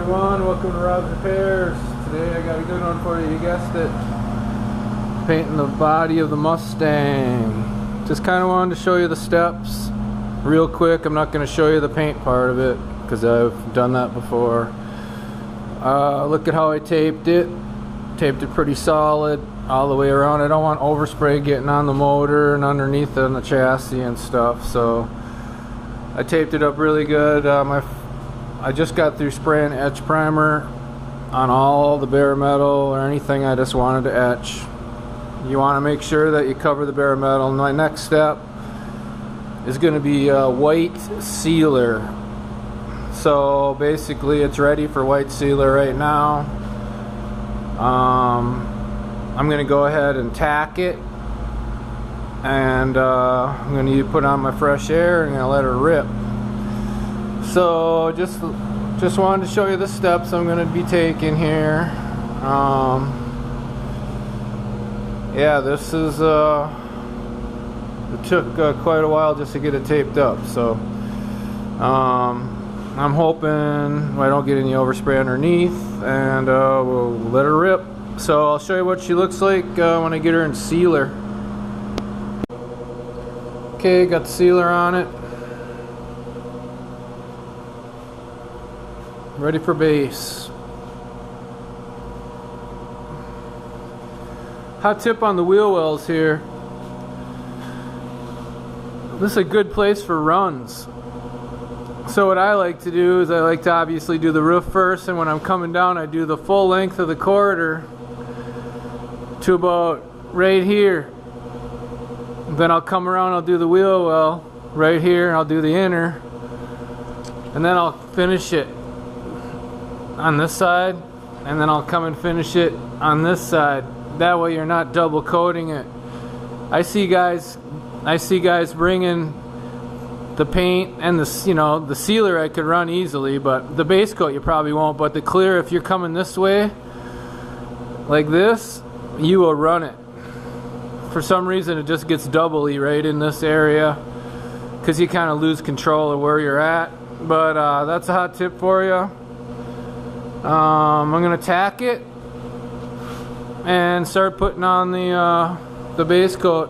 everyone, welcome to Rob's Repairs. Today I got a good one for you, you guessed it. Painting the body of the Mustang. Just kind of wanted to show you the steps real quick. I'm not going to show you the paint part of it because I've done that before. Look at how I taped it. Taped it pretty solid all the way around. I don't want overspray getting on the motor and underneath on the chassis and stuff, so I taped it up really good. I just got through spraying etch primer on all the bare metal or anything I just wanted to etch. You want to make sure that you cover the bare metal. My next step is going to be white sealer. So basically it's ready for white sealer right now. I'm going to go ahead and tack it, and I'm going to put on my fresh air and I'm going to let her rip. So just wanted to show you the steps I'm going to be taking here. Yeah, this is it took quite a while just to get it taped up, so I'm hoping I don't get any overspray underneath, and we'll let her rip. So I'll show you what she looks like when I get her in sealer. Okay, got the sealer on it. Ready for base. Hot tip on the wheel wells here. This is a good place for runs. So what I like to do is I like to obviously do the roof first, and when I'm coming down I do the full length of the corridor to about right here. Then I'll come around, I'll do the wheel well right here, I'll do the inner, and then I'll finish it on this side, and then I'll come and finish it on this side. That way you're not double coating it. I see guys bringing the paint and the sealer I could run easily, but the base coat you probably won't. But the clear, if you're coming this way like this, you will run it. For some reason it just gets doubly right in this area because you kind of lose control of where you're at. But that's a hot tip for you. I'm gonna tack it and start putting on the base coat.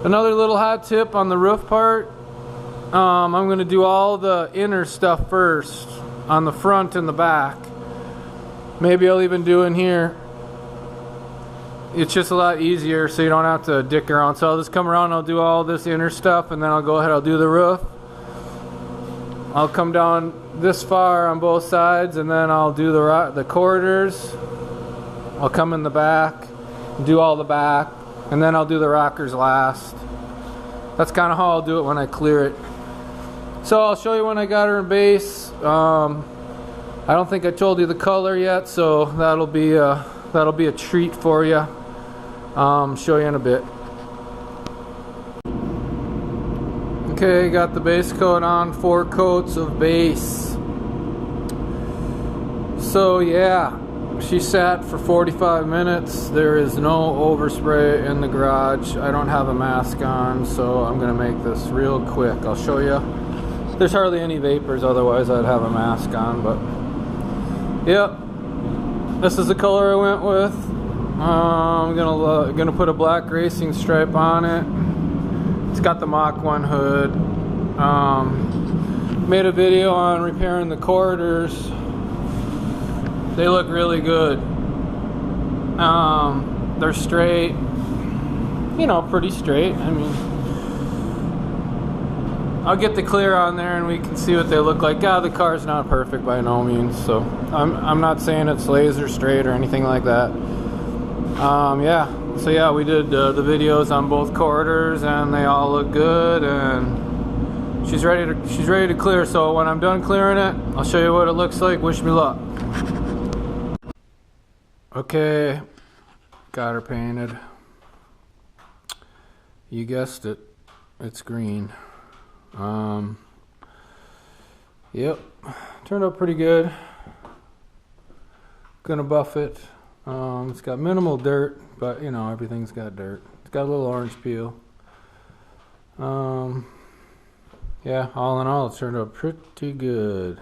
Another little hot tip on the roof part, I'm gonna do all the inner stuff first on the front and the back. Maybe I'll even do in here. It's just a lot easier so you don't have to dick around. So I'll just come around, I'll do all this inner stuff, and then I'll go ahead, I'll do the roof. I'll come down this far on both sides, and then I'll do the corridors. I'll come in the back, do all the back, and then I'll do the rockers last. That's kind of how I'll do it when I clear it. So I'll show you when I got her in base. I don't think I told you the color yet, so that'll be a treat for you. Show you in a bit. Okay, got the base coat on, 4 coats of base. So yeah, she sat for 45 minutes. There is no overspray in the garage. I don't have a mask on, so I'm gonna make this real quick. I'll show you. There's hardly any vapors, otherwise I'd have a mask on, but yep, this is the color I went with. I'm gonna put a black racing stripe on it. It's got the Mach 1 hood. Made a video on repairing the corridors. They look really good. They're straight, pretty straight. I mean, I'll get the clear on there and we can see what they look like. The car's not perfect by no means, so I'm not saying it's laser straight or anything like that. Yeah. So yeah, we did the videos on both corridors and they all look good, and she's ready to clear. So when I'm done clearing it, I'll show you what it looks like. Wish me luck. Okay, got her painted. You guessed it, it's green. Yep, turned out pretty good. Gonna buff it. It's got minimal dirt, but everything's got dirt. It's got a little orange peel. Yeah, all in all, it turned out pretty good.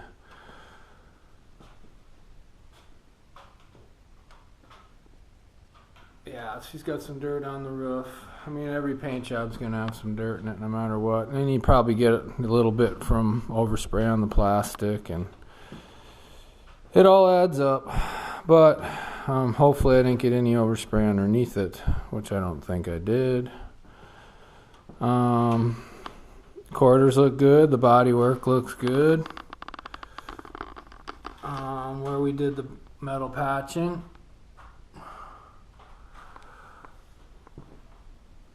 yeah, she's got some dirt on the roof. I mean, every paint job's going to have some dirt in it no matter what. And you probably get a little bit from overspray on the plastic, and it all adds up. But hopefully I didn't get any overspray underneath it, which I don't think I did. Quarters look good. The bodywork looks good. Where we did the metal patching,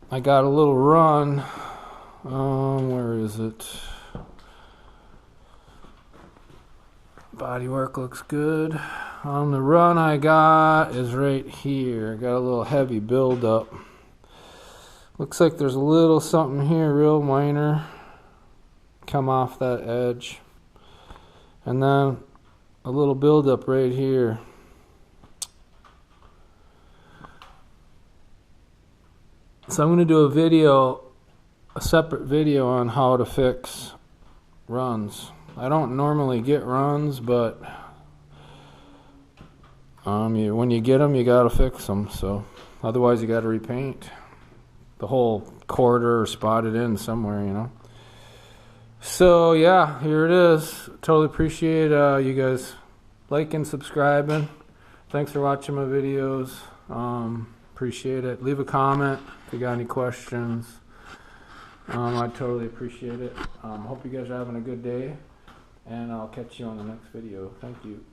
I got a little run. Where is it? Bodywork looks good. The run I got is right here. I got a little heavy buildup. Looks like there's a little something here, real minor, come off that edge. And then a little buildup right here. So I'm going to do a separate video on how to fix runs. I don't normally get runs, but when you get them, you got to fix them. So otherwise, you got to repaint the whole quarter or spot it in somewhere, you know. So yeah, here it is. Totally appreciate you guys liking, subscribing. Thanks for watching my videos. Appreciate it. Leave a comment if you got any questions. I totally appreciate it. Hope you guys are having a good day, and I'll catch you on the next video. Thank you.